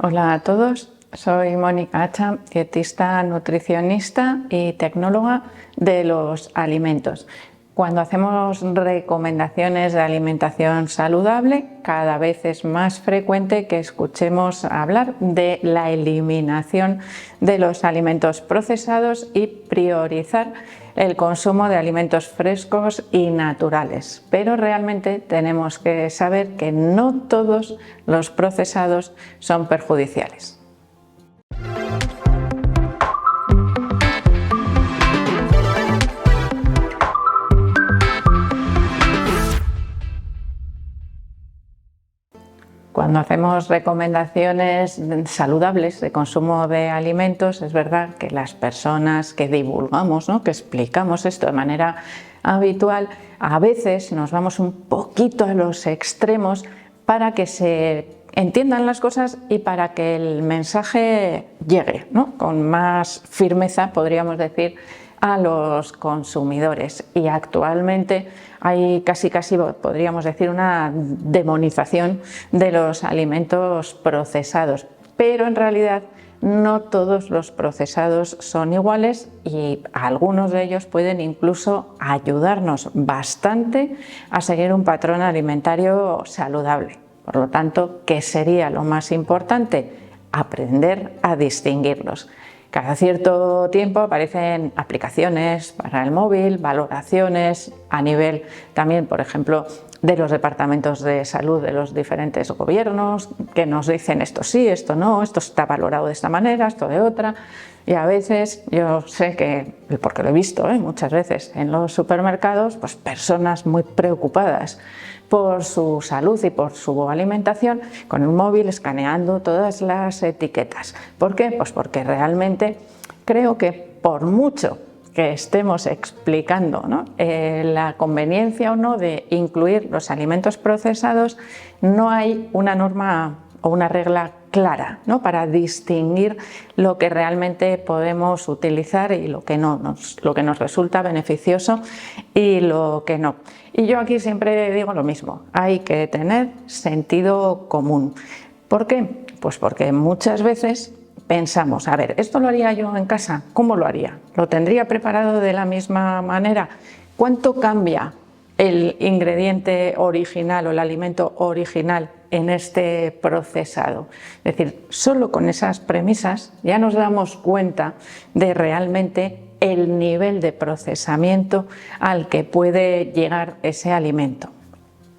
Hola a todos, soy Mónica Hacha, dietista, nutricionista y tecnóloga de los alimentos. Cuando hacemos recomendaciones de alimentación saludable, cada vez es más frecuente que escuchemos hablar de la eliminación de los alimentos procesados y priorizar el consumo de alimentos frescos y naturales. Pero realmente tenemos que saber que no todos los procesados son perjudiciales. Cuando hacemos recomendaciones saludables de consumo de alimentos, es verdad que las personas que divulgamos, que explicamos esto de manera habitual, a veces nos vamos un poquito a los extremos para que se entiendan las cosas y para que el mensaje llegue, con más firmeza, podríamos decir, a los consumidores. Y actualmente hay casi podríamos decir una demonización de los alimentos procesados, pero en realidad no todos los procesados son iguales y algunos de ellos pueden incluso ayudarnos bastante a seguir un patrón alimentario saludable. Por lo tanto, ¿qué sería lo más importante? Aprender a distinguirlos. Cada cierto tiempo aparecen aplicaciones para el móvil, valoraciones a nivel también, por ejemplo, de los departamentos de salud de los diferentes gobiernos, que nos dicen esto sí, esto no, esto está valorado de esta manera, esto de otra. Y a veces yo sé que, porque lo he visto muchas veces en los supermercados, pues personas muy preocupadas por su salud y por su alimentación, con el móvil escaneando todas las etiquetas. ¿Por qué? Pues porque realmente creo que por mucho que estemos explicando la conveniencia o no de incluir los alimentos procesados, no hay una norma o una regla clara para distinguir lo que realmente podemos utilizar y lo que nos resulta beneficioso y lo que no. Y yo aquí siempre digo lo mismo, hay que tener sentido común. ¿Por qué? Pues porque muchas veces pensamos, a ver, ¿esto lo haría yo en casa? ¿Cómo lo haría? ¿Lo tendría preparado de la misma manera? ¿Cuánto cambia el ingrediente original o el alimento original en este procesado? Es decir, solo con esas premisas ya nos damos cuenta de realmente el nivel de procesamiento al que puede llegar ese alimento.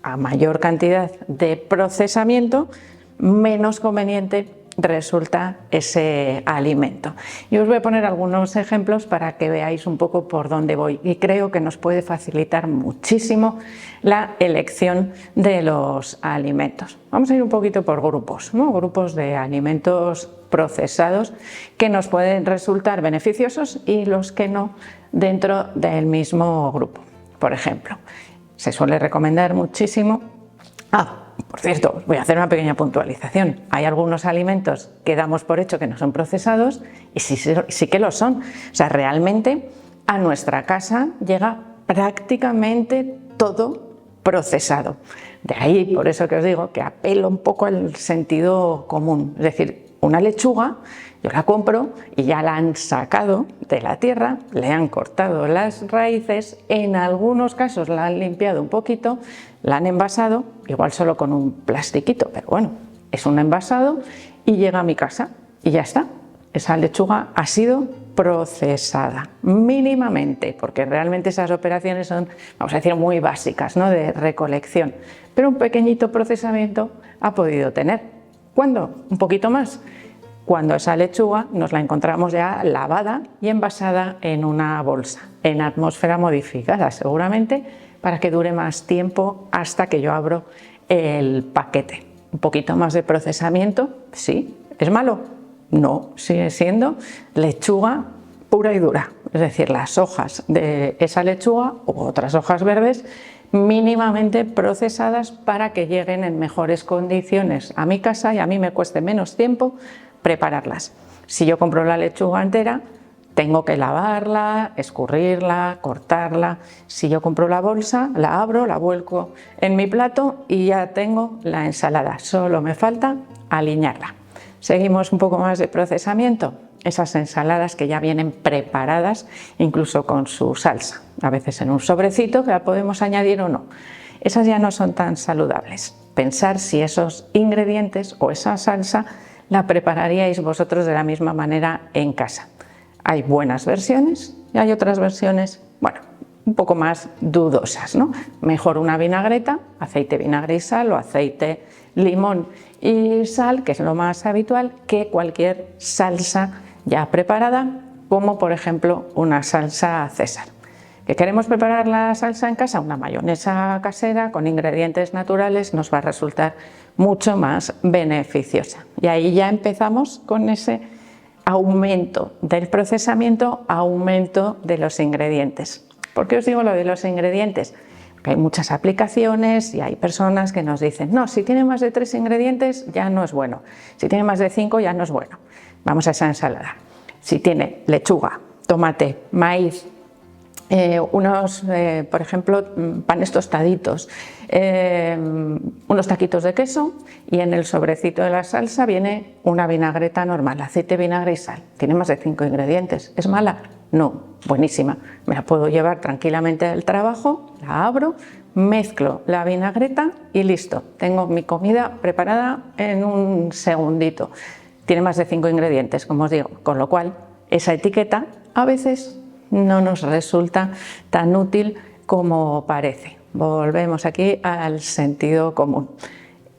A mayor cantidad de procesamiento, menos conveniente resulta ese alimento. Y os voy a poner algunos ejemplos para que veáis un poco por dónde voy, y creo que nos puede facilitar muchísimo la elección de los alimentos. Vamos a ir un poquito por grupos, grupos de alimentos procesados que nos pueden resultar beneficiosos y los que no dentro del mismo grupo. Por ejemplo, se suele recomendar muchísimo por cierto, voy a hacer una pequeña puntualización. Hay algunos alimentos que damos por hecho que no son procesados y sí que lo son. O sea, realmente a nuestra casa llega prácticamente todo procesado. De ahí, por eso que os digo, que apelo un poco al sentido común. Es decir, una lechuga, yo la compro y ya la han sacado de la tierra, le han cortado las raíces, en algunos casos la han limpiado un poquito, la han envasado, igual solo con un plastiquito, pero bueno, es un envasado y llega a mi casa y ya está. Esa lechuga ha sido procesada mínimamente, porque realmente esas operaciones son, vamos a decir, muy básicas, de recolección, pero un pequeñito procesamiento ha podido tener. ¿Cuándo? Un poquito más. Cuando esa lechuga nos la encontramos ya lavada y envasada en una bolsa, en atmósfera modificada seguramente, para que dure más tiempo hasta que yo abro el paquete. Un poquito más de procesamiento, sí. ¿Es malo? No, sigue siendo lechuga pura y dura. Es decir, las hojas de esa lechuga u otras hojas verdes mínimamente procesadas para que lleguen en mejores condiciones a mi casa y a mí me cueste menos tiempo prepararlas. Si yo compro la lechuga entera, tengo que lavarla, escurrirla, cortarla. Si yo compro la bolsa, la abro, la vuelco en mi plato y ya tengo la ensalada. Solo me falta aliñarla. Seguimos un poco más de procesamiento. Esas ensaladas que ya vienen preparadas, incluso con su salsa, a veces en un sobrecito que la podemos añadir o no. Esas ya no son tan saludables. Pensar si esos ingredientes o esa salsa la prepararíais vosotros de la misma manera en casa. Hay buenas versiones y hay otras versiones, bueno, un poco más dudosas, ¿no? Mejor una vinagreta, aceite, vinagre y sal, o aceite, limón y sal, que es lo más habitual, que cualquier salsa ya preparada, como por ejemplo una salsa César. ¿Que queremos preparar la salsa en casa? Una mayonesa casera con ingredientes naturales nos va a resultar mucho más beneficiosa. Y ahí ya empezamos con ese aumento del procesamiento, aumento de los ingredientes. ¿Por qué os digo lo de los ingredientes? Porque hay muchas aplicaciones y hay personas que nos dicen, no, si tiene más de 3 ingredientes ya no es bueno, si tiene más de 5 ya no es bueno. Vamos a esa ensalada. Si tiene lechuga, tomate, maíz, por ejemplo, panes tostaditos, unos taquitos de queso, y en el sobrecito de la salsa viene una vinagreta normal, aceite, vinagre y sal. Tiene más de 5 ingredientes. ¿Es mala? No, buenísima. Me la puedo llevar tranquilamente al trabajo, la abro, mezclo la vinagreta y listo. Tengo mi comida preparada en un segundito. Tiene más de 5 ingredientes, como os digo, con lo cual esa etiqueta a veces no nos resulta tan útil como parece. Volvemos aquí al sentido común.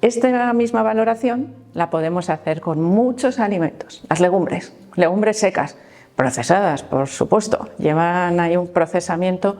Esta misma valoración la podemos hacer con muchos alimentos. Las legumbres secas, procesadas, por supuesto, llevan ahí un procesamiento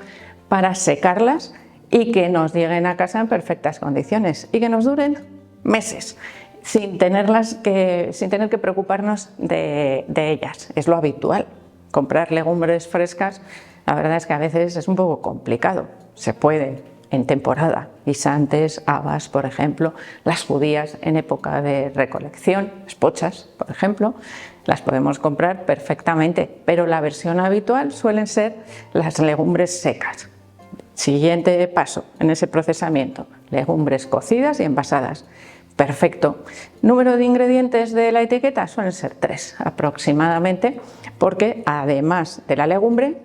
para secarlas y que nos lleguen a casa en perfectas condiciones y que nos duren meses, sin tener que preocuparnos de ellas. Es lo habitual. Comprar legumbres frescas, la verdad es que a veces es un poco complicado. Se puede en temporada, guisantes, habas, por ejemplo, las judías en época de recolección, las pochas, por ejemplo, las podemos comprar perfectamente, pero la versión habitual suelen ser las legumbres secas. Siguiente paso en ese procesamiento, legumbres cocidas y envasadas. Perfecto. Número de ingredientes de la etiqueta suelen ser 3 aproximadamente, porque además de la legumbre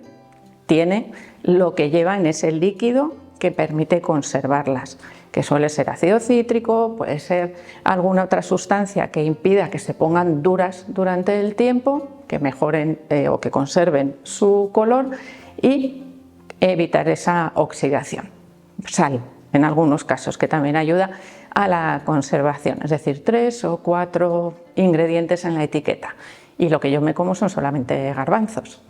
tiene lo que lleva en ese líquido que permite conservarlas, que suele ser ácido cítrico, puede ser alguna otra sustancia que impida que se pongan duras durante el tiempo, que mejoren o que conserven su color y evitar esa oxidación. Sal, en algunos casos, que también ayuda a la conservación, es decir, 3 o 4 ingredientes en la etiqueta. Y lo que yo me como son solamente garbanzos.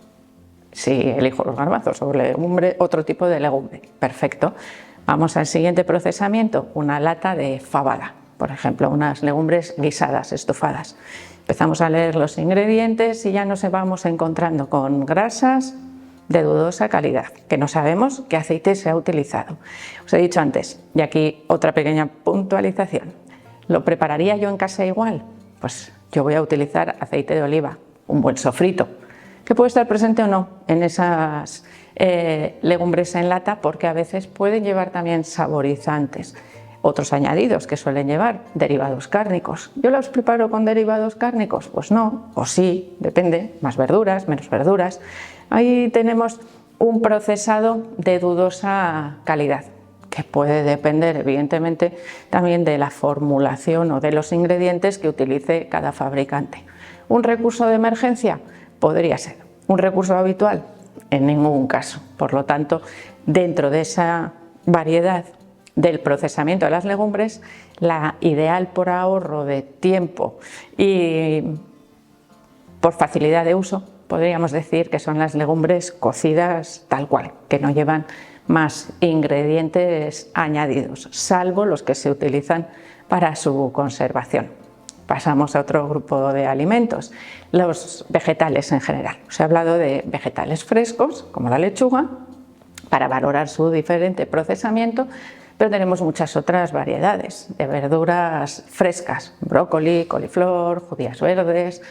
Si elijo los garbanzos o legumbre, otro tipo de legumbre, perfecto. Vamos al siguiente procesamiento, una lata de fabada, por ejemplo, unas legumbres guisadas, estufadas. Empezamos a leer los ingredientes y ya nos vamos encontrando con grasas de dudosa calidad, que no sabemos qué aceite se ha utilizado. Os he dicho antes, y aquí otra pequeña puntualización, ¿lo prepararía yo en casa igual? Pues yo voy a utilizar aceite de oliva, un buen sofrito, que puede estar presente o no en esas legumbres en lata, porque a veces pueden llevar también saborizantes. Otros añadidos que suelen llevar, derivados cárnicos. ¿Yo los preparo con derivados cárnicos? Pues no, o sí, depende, más verduras, menos verduras. Ahí tenemos un procesado de dudosa calidad, que puede depender evidentemente también de la formulación o de los ingredientes que utilice cada fabricante. ¿Un recurso de emergencia? Podría ser. ¿Un recurso habitual? En ningún caso. Por lo tanto, dentro de esa variedad del procesamiento de las legumbres, la ideal por ahorro de tiempo y por facilidad de uso, podríamos decir que son las legumbres cocidas tal cual, que no llevan más ingredientes añadidos, salvo los que se utilizan para su conservación. Pasamos a otro grupo de alimentos, los vegetales en general. Os he hablado de vegetales frescos, como la lechuga, para valorar su diferente procesamiento, pero tenemos muchas otras variedades de verduras frescas, brócoli, coliflor, judías verdes,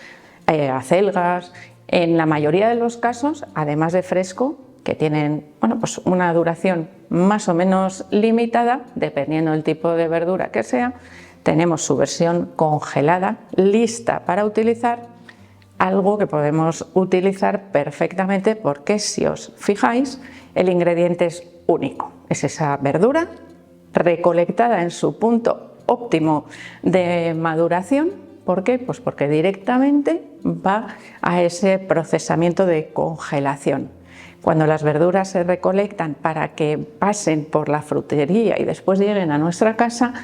acelgas. En la mayoría de los casos, además de fresco, que tienen pues una duración más o menos limitada, dependiendo del tipo de verdura que sea, tenemos su versión congelada, lista para utilizar, algo que podemos utilizar perfectamente porque si os fijáis, el ingrediente es único. Es esa verdura recolectada en su punto óptimo de maduración. ¿Por qué? Pues porque directamente va a ese procesamiento de congelación. Cuando las verduras se recolectan para que pasen por la frutería y después lleguen a nuestra casa,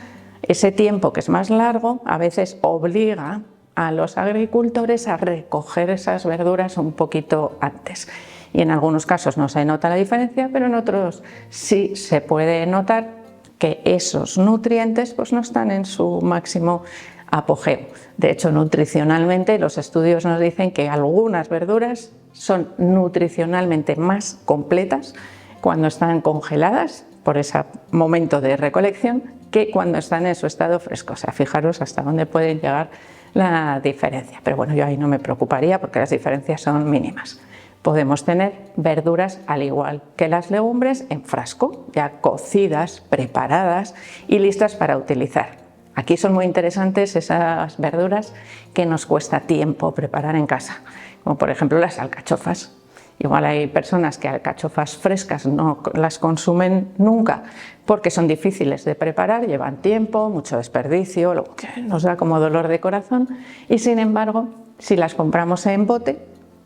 ese tiempo que es más largo a veces obliga a los agricultores a recoger esas verduras un poquito antes. Y en algunos casos no se nota la diferencia, pero en otros sí se puede notar que esos nutrientes pues no están en su máximo apogeo. De hecho, nutricionalmente los estudios nos dicen que algunas verduras son nutricionalmente más completas cuando están congeladas por ese momento de recolección que cuando están en su estado fresco. O sea, fijaros hasta dónde pueden llegar la diferencia. Pero bueno, yo ahí no me preocuparía porque las diferencias son mínimas. Podemos tener verduras al igual que las legumbres en frasco, ya cocidas, preparadas y listas para utilizar. Aquí son muy interesantes esas verduras que nos cuesta tiempo preparar en casa, como por ejemplo las alcachofas. Igual hay personas que alcachofas frescas no las consumen nunca porque son difíciles de preparar, llevan tiempo, mucho desperdicio, lo que nos da como dolor de corazón y sin embargo, si las compramos en bote,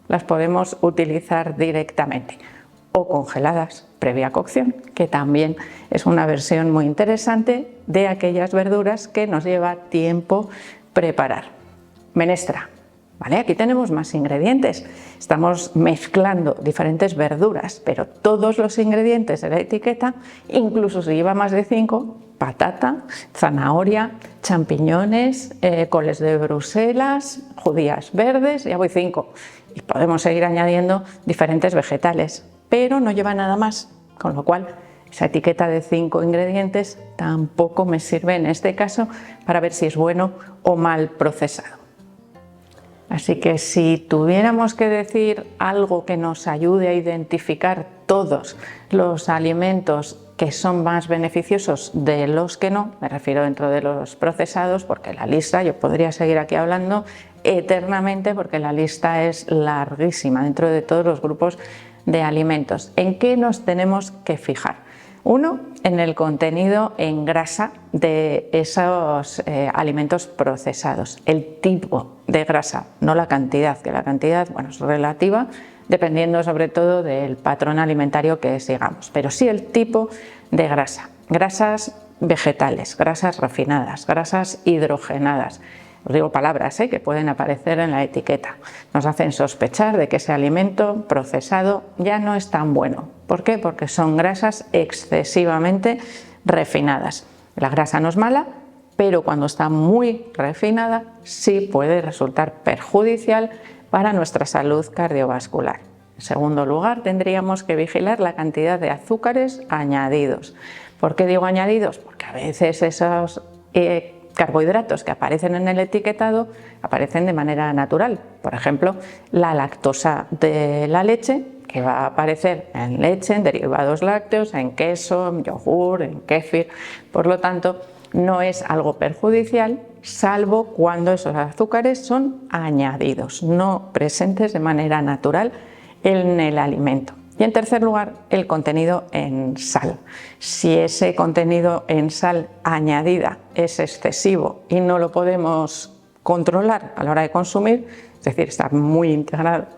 las podemos utilizar directamente o congeladas previa cocción, que también es una versión muy interesante de aquellas verduras que nos lleva tiempo preparar. Menestra. ¿Vale? Aquí tenemos más ingredientes, estamos mezclando diferentes verduras, pero todos los ingredientes de la etiqueta, incluso si lleva más de 5, patata, zanahoria, champiñones, coles de Bruselas, judías verdes, ya voy 5. Y podemos seguir añadiendo diferentes vegetales, pero no lleva nada más, con lo cual esa etiqueta de 5 ingredientes tampoco me sirve en este caso para ver si es bueno o mal procesado. Así que si tuviéramos que decir algo que nos ayude a identificar todos los alimentos que son más beneficiosos de los que no, me refiero dentro de los procesados, porque la lista, yo podría seguir aquí hablando eternamente porque la lista es larguísima dentro de todos los grupos de alimentos. ¿En qué nos tenemos que fijar? Uno, en el contenido en grasa de esos alimentos procesados, el tipo de grasa, no la cantidad, que la cantidad bueno, es relativa, dependiendo sobre todo del patrón alimentario que sigamos, pero sí el tipo de grasa, grasas vegetales, grasas refinadas, grasas hidrogenadas. Os digo palabras que pueden aparecer en la etiqueta. Nos hacen sospechar de que ese alimento procesado ya no es tan bueno. ¿Por qué? Porque son grasas excesivamente refinadas. La grasa no es mala, pero cuando está muy refinada sí puede resultar perjudicial para nuestra salud cardiovascular. En segundo lugar, tendríamos que vigilar la cantidad de azúcares añadidos. ¿Por qué digo añadidos? Porque a veces esos carbohidratos que aparecen en el etiquetado aparecen de manera natural. Por ejemplo, la lactosa de la leche, que va a aparecer en leche, en derivados lácteos, en queso, en yogur, en kéfir. Por lo tanto, no es algo perjudicial, salvo cuando esos azúcares son añadidos, no presentes de manera natural en el alimento. Y en tercer lugar, el contenido en sal. Si ese contenido en sal añadida es excesivo y no lo podemos controlar a la hora de consumir, es decir, está muy integrado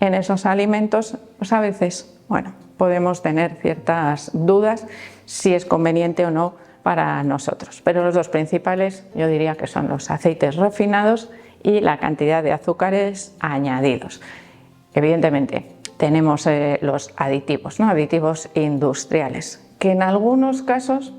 en esos alimentos, pues a veces, bueno, podemos tener ciertas dudas si es conveniente o no para nosotros. Pero los dos principales yo diría que son los aceites refinados y la cantidad de azúcares añadidos. Evidentemente, tenemos los aditivos, ¿no? Aditivos industriales, que en algunos casos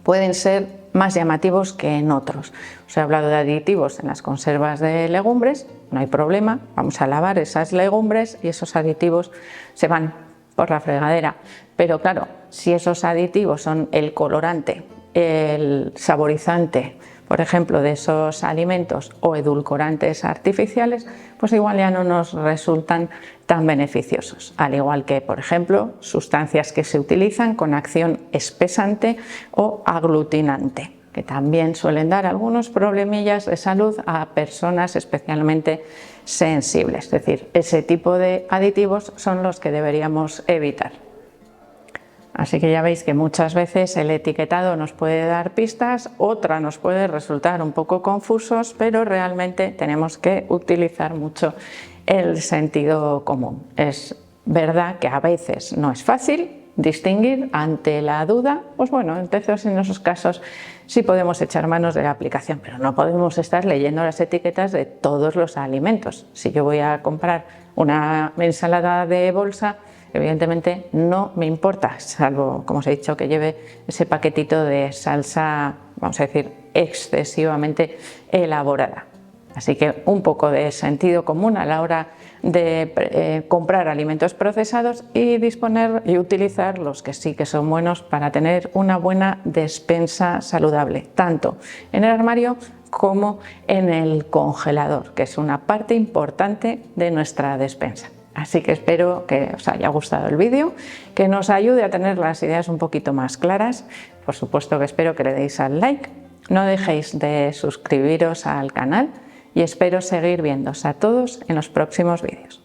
pueden ser más llamativos que en otros. Os he hablado de aditivos en las conservas de legumbres, no hay problema, vamos a lavar esas legumbres y esos aditivos se van por la fregadera. Pero claro, si esos aditivos son el colorante, el saborizante, por ejemplo, de esos alimentos o edulcorantes artificiales, pues igual ya no nos resultan tan beneficiosos. Al igual que, por ejemplo, sustancias que se utilizan con acción espesante o aglutinante. que también suelen dar algunos problemillas de salud a personas especialmente sensibles. Es decir, ese tipo de aditivos son los que deberíamos evitar. Así que ya veis que muchas veces el etiquetado nos puede dar pistas, otra nos puede resultar un poco confusos, pero realmente tenemos que utilizar mucho el sentido común. Es verdad que a veces no es fácil distinguir ante la duda, pues bueno, entonces en esos casos sí podemos echar manos de la aplicación, pero no podemos estar leyendo las etiquetas de todos los alimentos. Si yo voy a comprar una ensalada de bolsa, evidentemente no me importa, salvo, como os he dicho, que lleve ese paquetito de salsa, vamos a decir, excesivamente elaborada. Así que un poco de sentido común a la hora de comprar alimentos procesados y disponer y utilizar los que sí que son buenos para tener una buena despensa saludable, tanto en el armario como en el congelador, que es una parte importante de nuestra despensa. Así que espero que os haya gustado el vídeo, que nos ayude a tener las ideas un poquito más claras. Por supuesto que espero que le deis al like, no dejéis de suscribiros al canal y espero seguir viéndoos a todos en los próximos vídeos.